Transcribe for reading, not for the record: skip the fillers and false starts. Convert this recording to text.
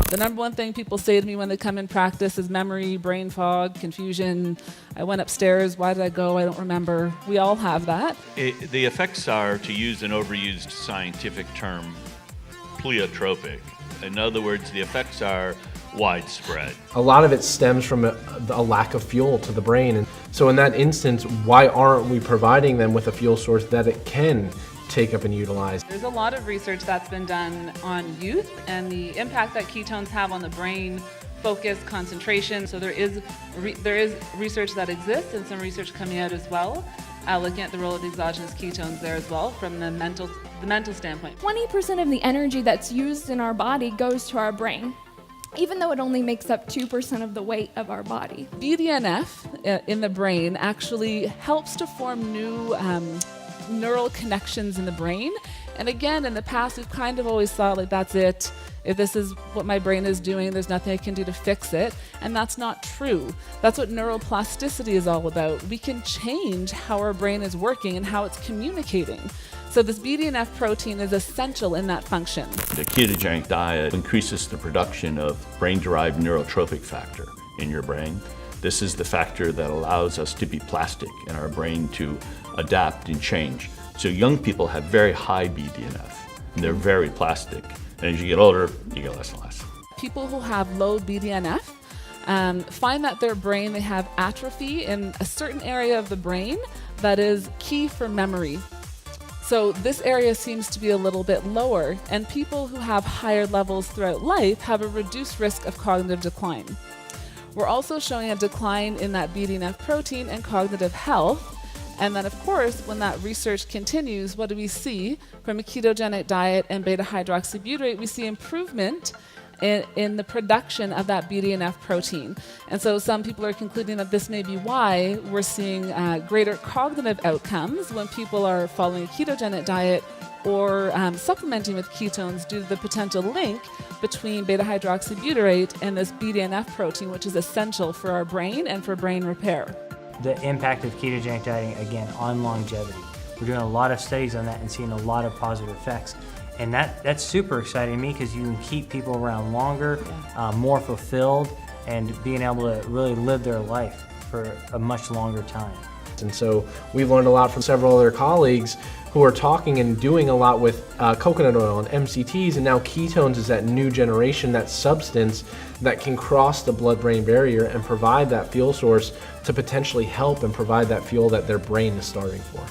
The number one thing people say to me when they come in practice is memory, brain fog, confusion. I went upstairs, why did I go? I don't remember. We all have that. The effects are, to use an overused scientific term, pleiotropic. In other words, the effects are widespread. A lot of it stems from a lack of fuel to the brain. And so in that instance, why aren't we providing them with a fuel source that it can take up and utilize? There's a lot of research that's been done on youth and the impact that ketones have on the brain, focus, concentration. So there is research that exists and some research coming out as well, looking at the role of exogenous ketones there as well from the mental standpoint. 20% of the energy that's used in our body goes to our brain, even though it only makes up 2% of the weight of our body. BDNF in the brain actually helps to form new neural connections in the brain. And again, in the past, we've kind of always thought like, that's it. If this is what my brain is doing, there's nothing I can do to fix it. And that's not true. That's what neuroplasticity is all about. We can change how our brain is working and how it's communicating. So this BDNF protein is essential in that function. The ketogenic diet increases the production of brain-derived neurotrophic factor in your brain. This is the factor that allows us to be plastic in our brain to adapt and change. So young people have very high BDNF, and they're very plastic. And as you get older, you get less and less. People who have low BDNF find that their brain, they have atrophy in a certain area of the brain that is key for memory. So this area seems to be a little bit lower, and people who have higher levels throughout life have a reduced risk of cognitive decline. We're also showing a decline in that BDNF protein and cognitive health. And then, of course, when that research continues, what do we see from a ketogenic diet and beta-hydroxybutyrate? We see improvement in the production of that BDNF protein. And so some people are concluding that this may be why we're seeing greater cognitive outcomes when people are following a ketogenic diet or supplementing with ketones due to the potential link between beta-hydroxybutyrate and this BDNF protein, which is essential for our brain and for brain repair. The impact of ketogenic dieting, again, on longevity. We're doing a lot of studies on that and seeing a lot of positive effects. And that's super exciting to me because you can keep people around longer, more fulfilled, and being able to really live their life for a much longer time. And so we've learned a lot from several other colleagues who are talking and doing a lot with coconut oil and MCTs, and now ketones is that new generation, that substance that can cross the blood-brain barrier and provide that fuel source to potentially help and provide that fuel that their brain is starving for.